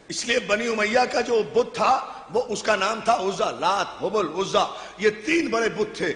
اس لیے بنی امیہ کا جو بت تھا وہ اس کا نام تھا عزا، لات، حبل، عزا، یہ 3 بڑے بت تھے.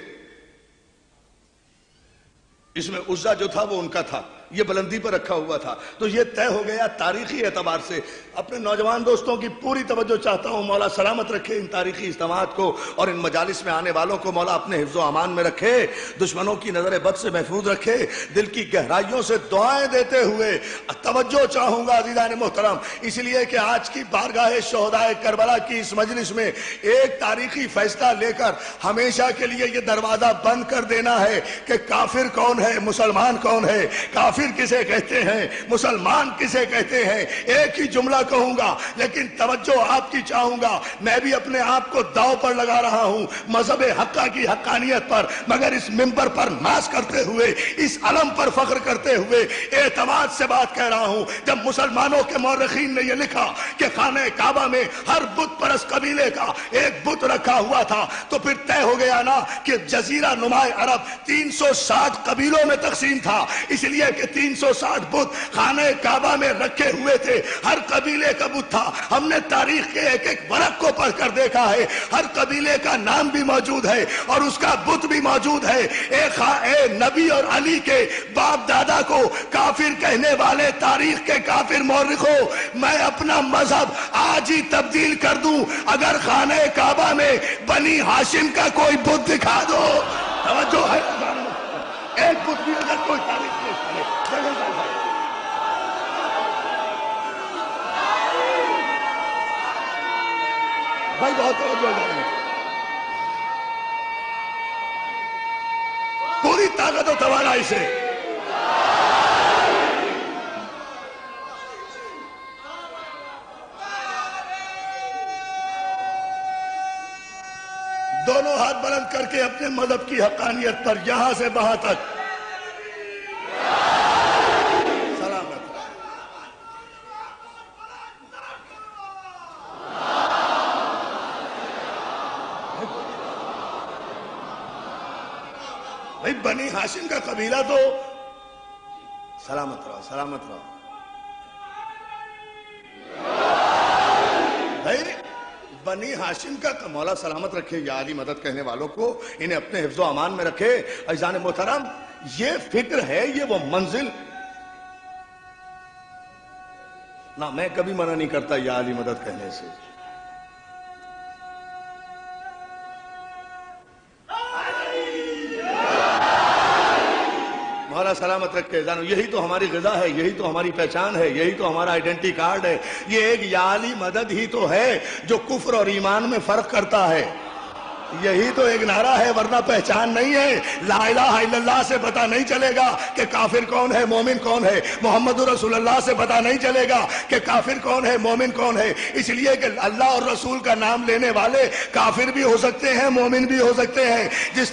اس میں عزا جو تھا وہ ان کا تھا، یہ بلندی پر رکھا ہوا تھا. تو یہ طے ہو گیا تاریخی اعتبار سے. اپنے نوجوان دوستوں کی پوری توجہ چاہتا ہوں، مولا سلامت رکھے ان تاریخی اجتماعات کو اور ان مجالس میں آنے والوں کو مولا اپنے حفظ و امان میں رکھے، دشمنوں کی نظر بد سے محفوظ رکھے. دل کی گہرائیوں سے دعائیں دیتے ہوئے توجہ چاہوں گا عزیزان محترم، اس لیے کہ آج کی بارگاہ شہداء کربلا کی اس مجلس میں ایک تاریخی فیصلہ لے کر ہمیشہ کے لیے یہ دروازہ بند کر دینا ہے کہ کافر کون ہے، مسلمان کون ہے، کافر کسے کہتے ہیں، مسلمان کسے کہتے ہیں. ایک ہی جملہ کہوں گا لیکن توجہ آپ کی چاہوں گا. میں بھی اپنے آپ کو داؤ پر لگا رہا ہوں مذہب حقہ کی حقانیت پر، مگر اس منبر پر ناز کرتے ہوئے، اس علم پر فخر کرتے ہوئے اعتماد سے بات کہہ رہا ہوں. جب مسلمانوں کے مورخین نے یہ لکھا کہ خانہ کعبہ میں ہر بت پرست قبیلے کا ایک بت رکھا ہوا تھا، تو پھر طے ہو گیا نا کہ جزیرہ نما عرب 360 قبیلوں میں تقسیم تھا. اس لیے کہ 360 بت خانہ کعبہ میں رکھے ہوئے تھے، ہر قبیلے کا بت تھا. ہم نے تاریخ کے ایک ایک ورق کو پڑھ کر دیکھا ہے، ہر قبیلے کا نام بھی موجود ہے اور اس کا بت بھی موجود ہے. اے نبی اور علی کے باپ دادا کو کافر کہنے والے تاریخ کے کافر مورخوں، میں اپنا مذہب آج ہی تبدیل کر دوں اگر خانہ کعبہ میں بنی ہاشم کا کوئی بت دکھا دو. توجہ ہے، ایک بت بھی اگر کوئی تاریخ بھائی بہت توجہ ہے، پوری طاقت و توانائی سے دونوں ہاتھ بلند کر کے اپنے مذہب کی حقانیت پر یہاں سے وہاں تک بھائی بنی ہاشم کا قبیلہ تو سلامت رہو، سلامت رہو بھائی. بنی ہاشم کا مولا سلامت رکھے یا علی مدد کہنے والوں کو، انہیں اپنے حفظ و امان میں رکھے. عزیزان محترم، یہ فکر ہے، یہ وہ منزل نہ میں کبھی منع نہیں کرتا یا علی مدد کہنے سے. مولا سلامت رکھے جانو، یہی تو ہماری غذا ہے، یہی تو ہماری پہچان ہے، یہی تو ہمارا آئیڈینٹی کارڈ ہے. یہ ایک یا علی مدد ہی تو ہے جو کفر اور ایمان میں فرق کرتا ہے. یہی تو ایک نعرہ ہے، ورنہ پہچان نہیں ہے. لا الہ الا اللہ سے پتہ نہیں چلے گا کہ کافر کون ہے، مومن کون ہے. محمد رسول اللہ سے پتہ نہیں چلے گا کہ کافر کون ہے، مومن کون ہے. اس لیے کہ اللہ اور رسول کا نام لینے والے کافر بھی ہو سکتے ہیں، مومن بھی ہو سکتے ہیں. جس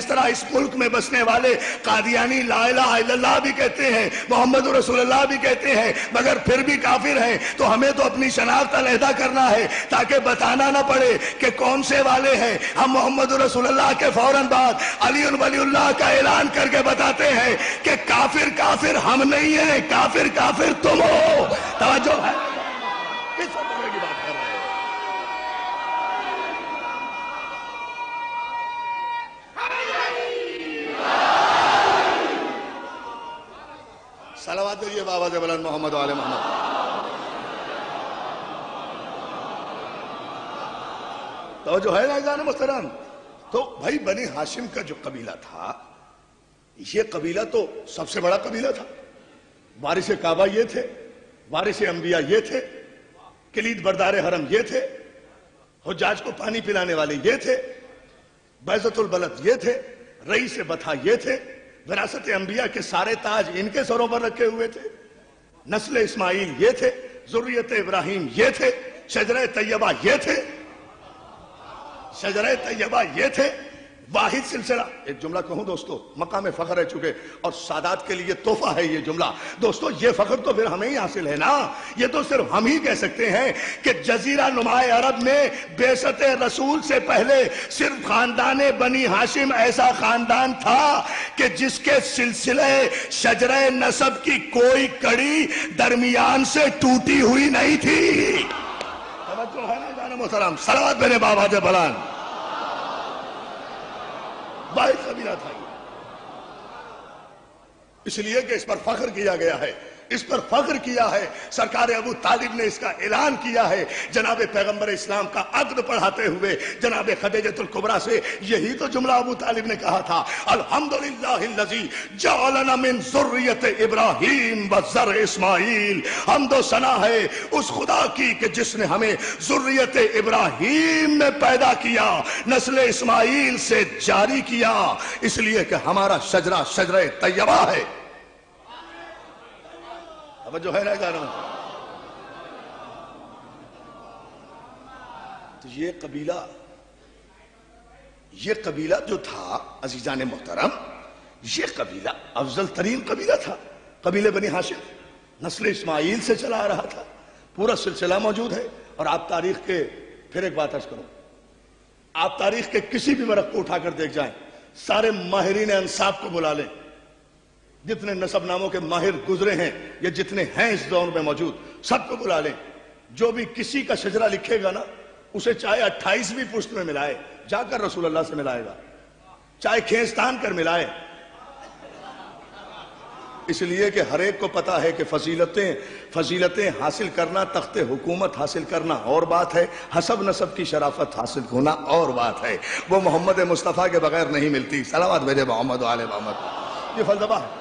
طرح اس ملک میں بسنے والے قادیانی لا الہ الا اللہ بھی کہتے ہیں، محمد رسول اللہ بھی کہتے ہیں، مگر پھر بھی کافر ہیں. تو ہمیں تو اپنی شناخت علیحدہ کرنا ہے تاکہ بتانا نہ پڑے کہ کون سے والے ہیں. ہم محمد رسول اللہ کے فوراً بعد علی ولی اللہ کا اعلان کر کے بتاتے ہیں کہ کافر کافر ہم نہیں ہیں، کافر کافر تم ہو. توجہ ہے، کس طرح کی بات کر رہے ہیں. صلوات دیجیے بابا سے بلند محمد و آل محمد. توجہ ہے نا عزیزان محترم. تو بھائی بنی ہاشم کا جو قبیلہ تھا، یہ قبیلہ تو سب سے بڑا قبیلہ تھا. وارث کعبہ یہ تھے، وارث انبیاء یہ تھے، کلید بردار حرم یہ تھے، حجاج کو پانی پلانے والے یہ تھے، بیضۃ البلد یہ تھے، رئیس بطحہ یہ تھے. وراثت انبیاء کے سارے تاج ان کے سروں پر رکھے ہوئے تھے. نسل اسماعیل یہ تھے، ذریت ابراہیم یہ تھے، شجرہ طیبہ یہ تھے، شجرہ طیبہ یہ تھے. واحد سلسلہ. ایک جملہ کہوں دوستو، مقام فخر ہے چکے اور سادات کے لیے تحفہ ہے یہ جملہ. دوستو یہ فخر تو پھر ہمیں ہی حاصل ہے نا. یہ تو صرف ہم ہی کہہ سکتے ہیں کہ جزیرہ نما عرب میں بعثت رسول سے پہلے صرف خاندان بنی ہاشم ایسا خاندان تھا کہ جس کے سلسلے شجرہ نسب کی کوئی کڑی درمیان سے ٹوٹی ہوئی نہیں تھی. توجہ ہے نا جان محترم؟ صلوات میرے بابا دے بلان. واحد قبیلہ تھا یہ، اس لیے کہ اس پر فخر کیا گیا ہے، اس پر فخر کیا ہے. سرکار ابو طالب نے اس کا اعلان کیا ہے جناب پیغمبر اسلام کا عقد پڑھاتے ہوئے. جناب خدیجۃ الکبریٰ سے یہی تو جملہ ابو طالب نے کہا تھا، الحمدللہ الذی جعلنا من ذریۃ ابراہیم و زرع اسماعیل. حمد و ثنا ہے اس خدا کی کہ جس نے ہمیں ذریت ابراہیم میں پیدا کیا، نسل اسماعیل سے جاری کیا. اس لیے کہ ہمارا شجرہ شجرہ طیبہ ہے. جو ہے نا جا رہا ہوں. تو یہ قبیلہ جو تھا عزیزان محترم، یہ قبیلہ افضل ترین قبیلہ تھا. قبیلہ بنی ہاشم نسل اسماعیل سے چلا آ رہا تھا. پورا سلسلہ موجود ہے. اور آپ تاریخ کے، پھر ایک بات عرض کروں، آپ تاریخ کے کسی بھی ورق کو اٹھا کر دیکھ جائیں، سارے ماہرین انساب کو بلا لیں، جتنے نسب ناموں کے ماہر گزرے ہیں یا جتنے ہیں اس دور میں موجود، سب کو بلا لیں. جو بھی کسی کا شجرہ لکھے گا نا، اسے چاہے 28ویں پشت میں ملائے، جا کر رسول اللہ سے ملائے گا، چاہے کھینچتان کر ملائے. اس لیے کہ ہر ایک کو پتا ہے کہ فضیلتیں حاصل کرنا، تخت حکومت حاصل کرنا اور بات ہے، حسب نسب کی شرافت حاصل ہونا اور بات ہے. وہ محمد مصطفیٰ کے بغیر نہیں ملتی. صلوات بھیجے محمد و آل محمد. یہ فلسفہ ہے.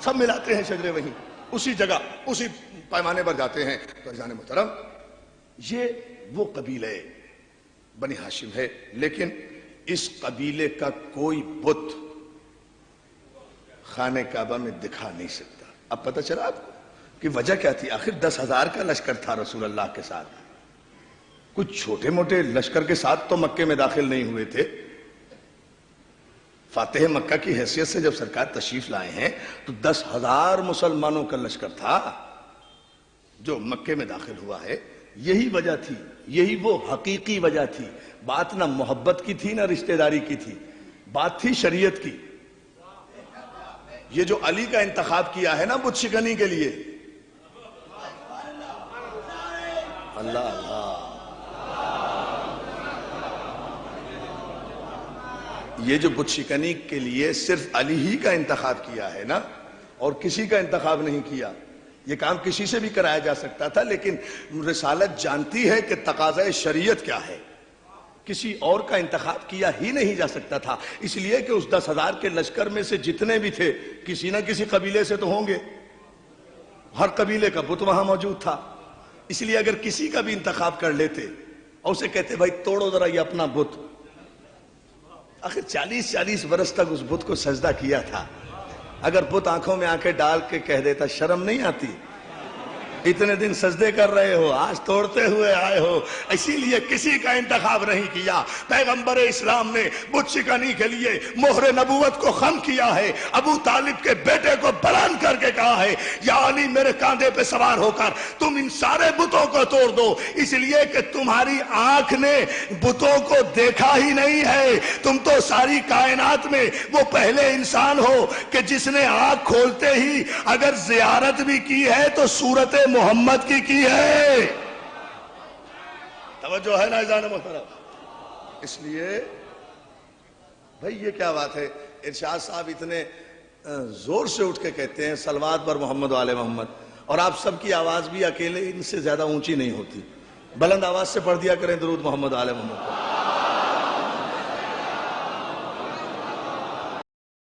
سب ملاتے ہیں شجرے وہیں، اسی جگہ اسی پیمانے پر جاتے ہیں. تو عزیزان محترم، یہ وہ قبیلہ بنی ہاشم ہے. لیکن اس قبیلے کا کوئی بت خانہ کعبہ میں دکھا نہیں سکتا. اب پتہ چلا آپ کو کہ وجہ کیا تھی؟ آخر 10,000 کا لشکر تھا رسول اللہ کے ساتھ. کچھ چھوٹے موٹے لشکر کے ساتھ تو مکے میں داخل نہیں ہوئے تھے. فاتح مکہ کی حیثیت سے جب سرکار تشریف لائے ہیں تو 10,000 مسلمانوں کا لشکر تھا جو مکے میں داخل ہوا ہے. یہی وجہ تھی، یہی وہ حقیقی وجہ تھی. بات نہ محبت کی تھی نہ رشتہ داری کی تھی، بات تھی شریعت کی. یہ جو علی کا انتخاب کیا ہے نا بت شکنی کے لیے، اللہ اللہ، یہ جو بت شکنی کے لیے صرف علی ہی کا انتخاب کیا ہے نا، اور کسی کا انتخاب نہیں کیا. یہ کام کسی سے بھی کرایا جا سکتا تھا، لیکن رسالت جانتی ہے کہ تقاضۂ شریعت کیا ہے. کسی اور کا انتخاب کیا ہی نہیں جا سکتا تھا. اس لیے کہ اس 10,000 کے لشکر میں سے جتنے بھی تھے کسی نہ کسی قبیلے سے تو ہوں گے. ہر قبیلے کا بت وہاں موجود تھا. اس لیے اگر کسی کا بھی انتخاب کر لیتے اور اسے کہتے بھائی توڑو ذرا یہ اپنا بت، آخر 40 برس تک اس بت کو سجدہ کیا تھا. اگر بت آنکھوں میں آنکھیں ڈال کے کہہ دیتا شرم نہیں آتی؟ اتنے دن سجدے کر رہے ہو، آج توڑتے ہوئے آئے ہو. اسی لیے کسی کا انتخاب نہیں کیا. پیغمبر اسلام نے بت شکنی کے لیے مہر نبوت کو خم کیا ہے. ابو طالب کے بیٹے کو بلند کر کے کہا ہے یا علی میرے کاندھے پہ سوار ہو کر تم ان سارے بتوں کو توڑ دو. اس لیے کہ تمہاری آنکھ نے بتوں کو دیکھا ہی نہیں ہے. تم تو ساری کائنات میں وہ پہلے انسان ہو کہ جس نے آنکھ کھولتے ہی اگر زیارت بھی کی ہے تو صورت محمد کی ہے. توجہ ہے نا عزیزان محترم؟ اس لیے بھئی یہ کیا بات ہے؟ ارشاد صاحب اتنے زور سے اٹھ کے کہتے ہیں صلوات پر محمد و آل محمد، اور آپ سب کی آواز بھی اکیلے ان سے زیادہ اونچی نہیں ہوتی. بلند آواز سے پڑھ دیا کریں درود محمد و آل محمد.